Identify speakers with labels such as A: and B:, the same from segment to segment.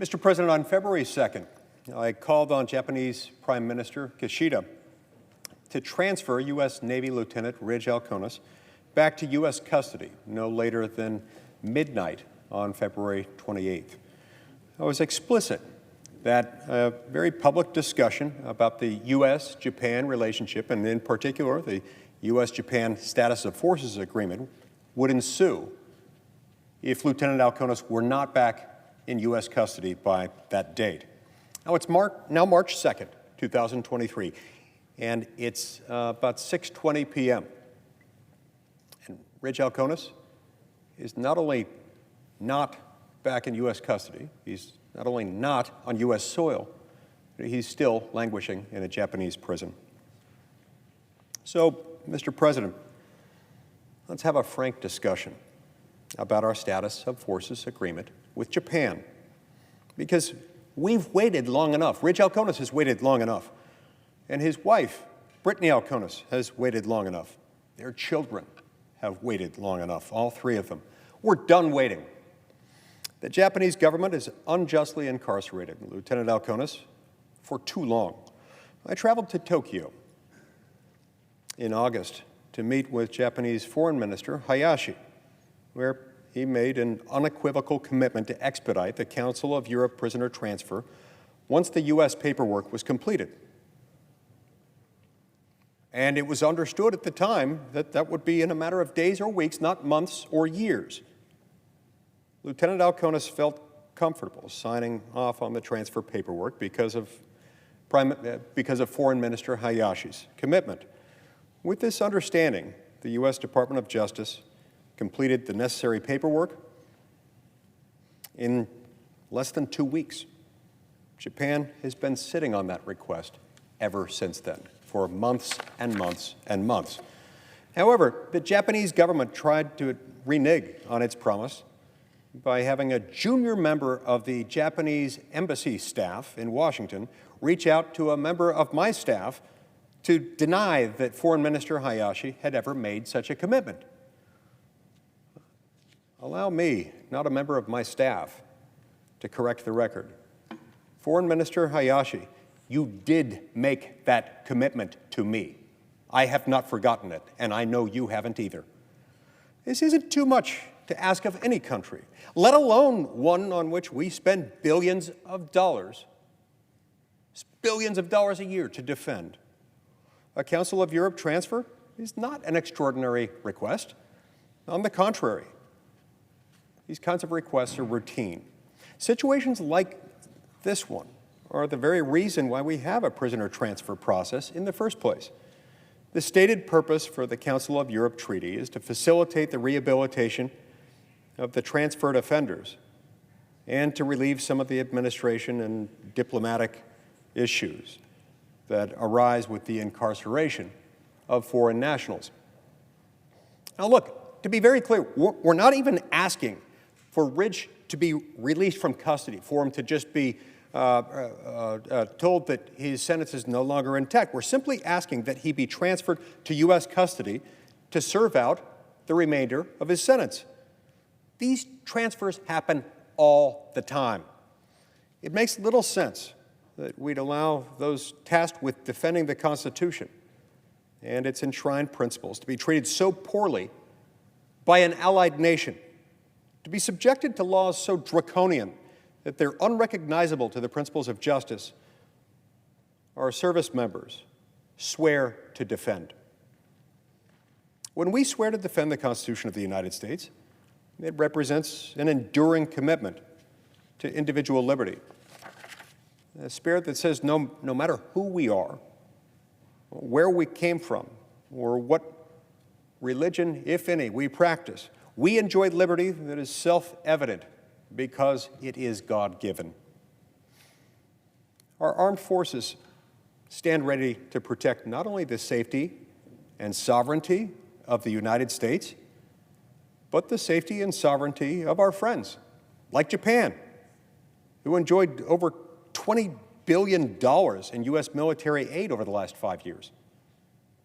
A: Mr. President, on February 2nd, I called on Japanese Prime Minister Kishida to transfer U.S. Navy Lieutenant Ridge Alkonis back to U.S. custody no later than midnight on February 28th. I was explicit that a very public discussion about the U.S.-Japan relationship, and in particular the U.S.-Japan Status of Forces Agreement, would ensue if Lieutenant Alkonis were not back in U.S. custody by that date. Now it's now March 2nd, 2023, and it's about 6:20 p.m. And Ridge Alkonis is not only not back in U.S. custody, he's not only not on U.S. soil, but he's still languishing in a Japanese prison. So, Mr. President, let's have a frank discussion about our Status of Forces Agreement with Japan, because we've waited long enough. Ridge Alkonis has waited long enough, and his wife, Brittany Alkonis, has waited long enough. Their children have waited long enough, all three of them. We're done waiting. The Japanese government has unjustly incarcerated Lieutenant Alkonis for too long. I traveled to Tokyo in August to meet with Japanese Foreign Minister Hayashi, where he made an unequivocal commitment to expedite the Council of Europe prisoner transfer once the U.S. paperwork was completed. And it was understood at the time that that would be in a matter of days or weeks, not months or years. Lieutenant Alkonis felt comfortable signing off on the transfer paperwork because of Foreign Minister Hayashi's commitment. With this understanding, the U.S. Department of Justice completed the necessary paperwork in less than 2 weeks. Japan has been sitting on that request ever since then, for months and months and months. However, the Japanese government tried to renege on its promise by having a junior member of the Japanese embassy staff in Washington reach out to a member of my staff to deny that Foreign Minister Hayashi had ever made such a commitment. Allow me, not a member of my staff, to correct the record. Foreign Minister Hayashi, you did make that commitment to me. I have not forgotten it, and I know you haven't either. This isn't too much to ask of any country, let alone one on which we spend billions of dollars a year to defend. A Council of Europe transfer is not an extraordinary request. On the contrary, these kinds of requests are routine. Situations like this one are the very reason why we have a prisoner transfer process in the first place. The stated purpose for the Council of Europe Treaty is to facilitate the rehabilitation of the transferred offenders and to relieve some of the administration and diplomatic issues that arise with the incarceration of foreign nationals. Now look, to be very clear, we're not even asking for Ridge to be released from custody, for him to just be told that his sentence is no longer intact. We're simply asking that he be transferred to U.S. custody to serve out the remainder of his sentence. These transfers happen all the time. It makes little sense that we'd allow those tasked with defending the Constitution and its enshrined principles to be treated so poorly by an allied nation, to be subjected to laws so draconian that they're unrecognizable to the principles of justice our service members swear to defend. When we swear to defend the Constitution of the United States, it represents an enduring commitment to individual liberty, a spirit that says no matter who we are, where we came from, or what religion, if any, we practice, we enjoy liberty that is self-evident because it is God-given. Our armed forces stand ready to protect not only the safety and sovereignty of the United States, but the safety and sovereignty of our friends, like Japan, who enjoyed over $20 billion in U.S. military aid over the last 5 years.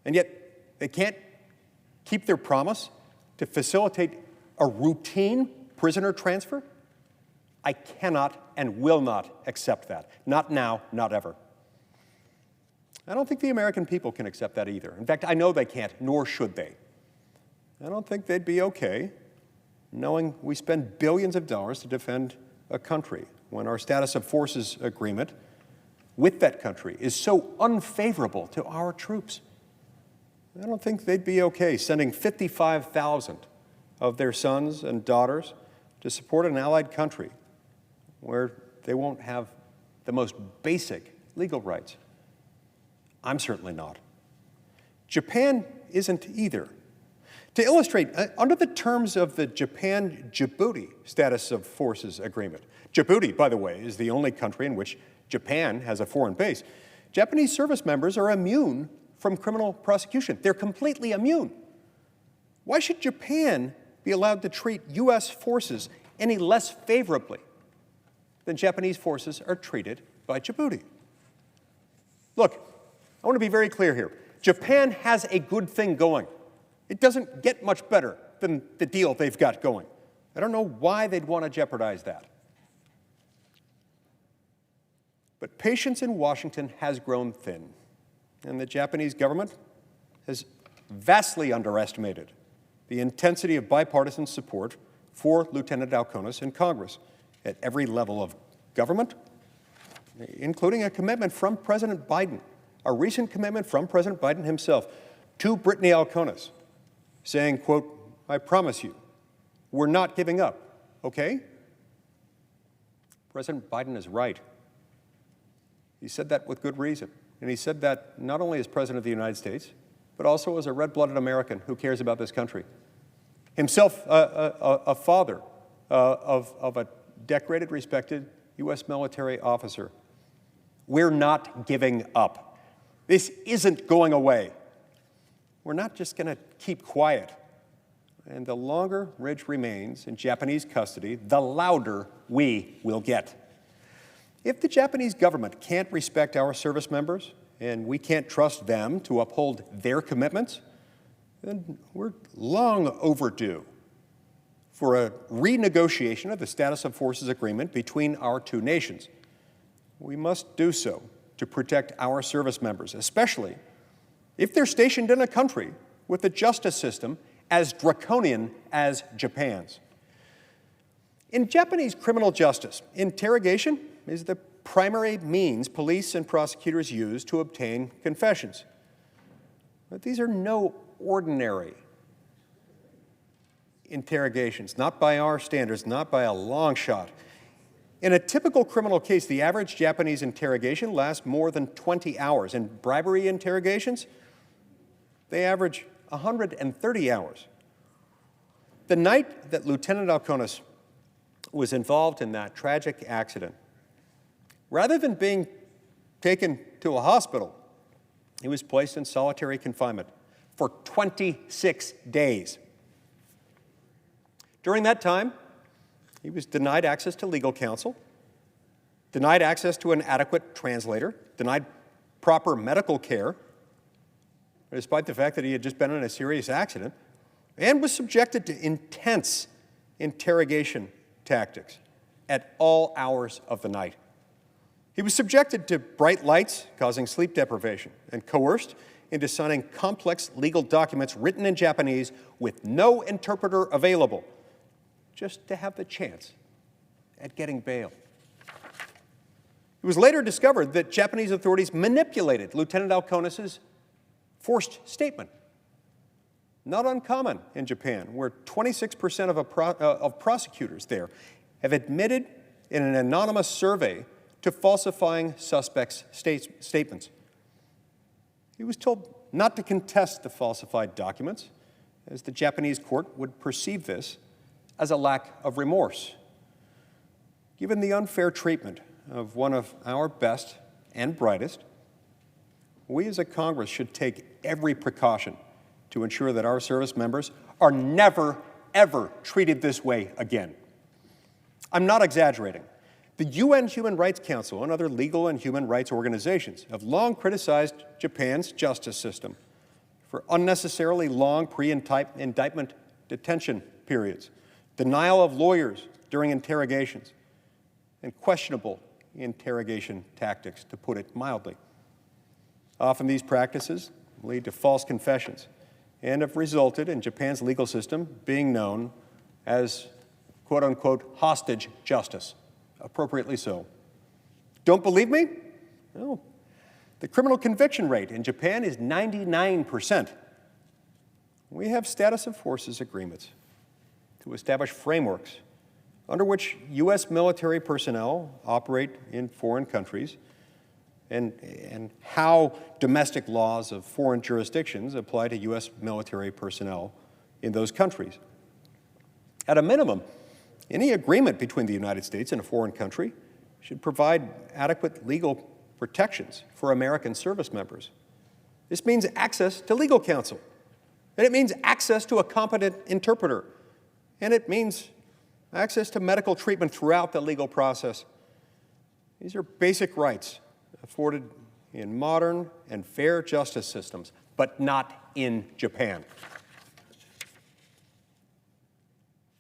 A: And yet, they can't keep their promise to facilitate a routine prisoner transfer? I cannot and will not accept that. Not now, not ever. I don't think the American people can accept that either. In fact, I know they can't, nor should they. I don't think they'd be okay knowing we spend billions of dollars to defend a country when our status of forces agreement with that country is so unfavorable to our troops. I don't think they'd be okay sending 55,000 of their sons and daughters to support an allied country where they won't have the most basic legal rights. I'm certainly not. Japan isn't either. To illustrate, under the terms of the Japan-Djibouti Status of Forces Agreement, Djibouti, by the way, is the only country in which Japan has a foreign base. Japanese service members are immune from criminal prosecution. They're completely immune. Why should Japan be allowed to treat U.S. forces any less favorably than Japanese forces are treated by Djibouti? Look, I want to be very clear here. Japan has a good thing going. It doesn't get much better than the deal they've got going. I don't know why they'd want to jeopardize that. But patience in Washington has grown thin, and the Japanese government has vastly underestimated the intensity of bipartisan support for Lieutenant Alkonis in Congress at every level of government, including a commitment from President Biden, a recent commitment from President Biden himself to Brittany Alkonis, saying, quote, "I promise you, we're not giving up, okay?" President Biden is right. He said that with good reason. And he said that not only as President of the United States, but also as a red-blooded American who cares about this country. Himself a father of a decorated, respected U.S. military officer. We're not giving up. This isn't going away. We're not just going to keep quiet. And the longer Ridge remains in Japanese custody, the louder we will get. If the Japanese government can't respect our service members and we can't trust them to uphold their commitments, then we're long overdue for a renegotiation of the Status of Forces Agreement between our two nations. We must do so to protect our service members, especially if they're stationed in a country with a justice system as draconian as Japan's. In Japanese criminal justice, interrogation is the primary means police and prosecutors use to obtain confessions. But these are no ordinary interrogations, not by our standards, not by a long shot. In a typical criminal case, the average Japanese interrogation lasts more than 20 hours. In bribery interrogations, they average 130 hours. The night that Lieutenant Alkonis was involved in that tragic accident, rather than being taken to a hospital, he was placed in solitary confinement for 26 days. During that time, he was denied access to legal counsel, denied access to an adequate translator, denied proper medical care, despite the fact that he had just been in a serious accident, and was subjected to intense interrogation tactics at all hours of the night. He was subjected to bright lights, causing sleep deprivation, and coerced into signing complex legal documents written in Japanese with no interpreter available, just to have the chance at getting bail. It was later discovered that Japanese authorities manipulated Lieutenant Alkonis's forced statement. Not uncommon in Japan, where 26% of prosecutors there have admitted in an anonymous survey to falsifying suspects' statements. He was told not to contest the falsified documents, as the Japanese court would perceive this as a lack of remorse. Given the unfair treatment of one of our best and brightest, we as a Congress should take every precaution to ensure that our service members are never, ever treated this way again. I'm not exaggerating. The UN Human Rights Council and other legal and human rights organizations have long criticized Japan's justice system for unnecessarily long pre-indictment detention periods, denial of lawyers during interrogations, and questionable interrogation tactics, to put it mildly. Often these practices lead to false confessions and have resulted in Japan's legal system being known as, quote-unquote, hostage justice, appropriately so. Don't believe me? No. The criminal conviction rate in Japan is 99%. We have status of forces agreements to establish frameworks under which U.S. military personnel operate in foreign countries and how domestic laws of foreign jurisdictions apply to U.S. military personnel in those countries. At a minimum, any agreement between the United States and a foreign country should provide adequate legal protections for American service members. This means access to legal counsel, and it means access to a competent interpreter, and it means access to medical treatment throughout the legal process. These are basic rights afforded in modern and fair justice systems, but not in Japan.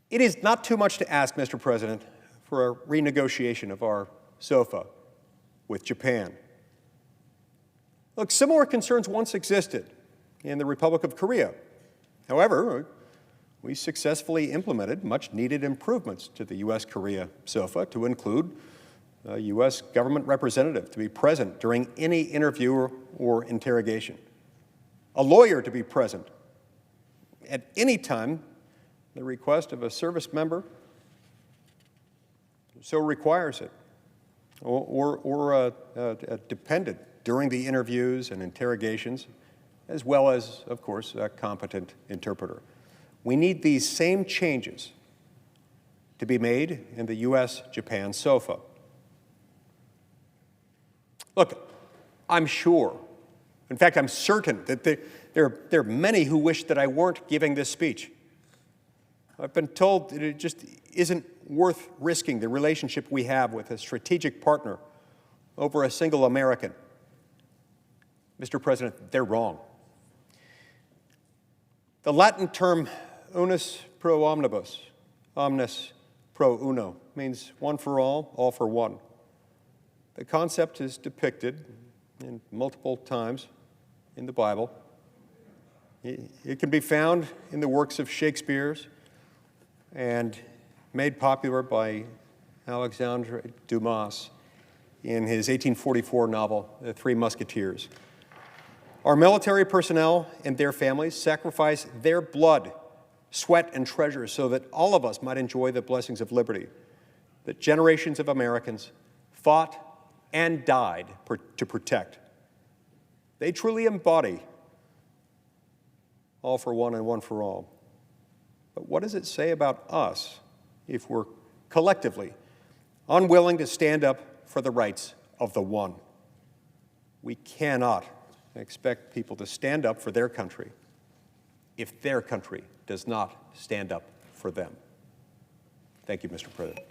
A: It is not too much to ask, Mr. President, for a renegotiation of our SOFA with Japan. Look, similar concerns once existed in the Republic of Korea. However, we successfully implemented much-needed improvements to the U.S.-Korea SOFA to include a U.S. government representative to be present during any interview or interrogation, a lawyer to be present at any time the request of a service member so requires it, or a dependent during the interviews and interrogations, as well as, of course, a competent interpreter. We need these same changes to be made in the U.S.-Japan SOFA. Look, I'm sure, in fact, I'm certain that there are many who wish that I weren't giving this speech. I've been told that it just isn't worth risking the relationship we have with a strategic partner over a single American. Mr. President, they're wrong. The Latin term unus pro omnibus, omnes pro uno, means one for all for one. The concept is depicted in multiple times in the Bible. It can be found in the works of Shakespeare's and made popular by Alexandre Dumas in his 1844 novel, The Three Musketeers. Our military personnel and their families sacrifice their blood, sweat, and treasure so that all of us might enjoy the blessings of liberty that generations of Americans fought and died to protect. They truly embody all for one and one for all. But what does it say about us if we're collectively unwilling to stand up for the rights of the one? We cannot expect people to stand up for their country if their country does not stand up for them. Thank you, Mr. President.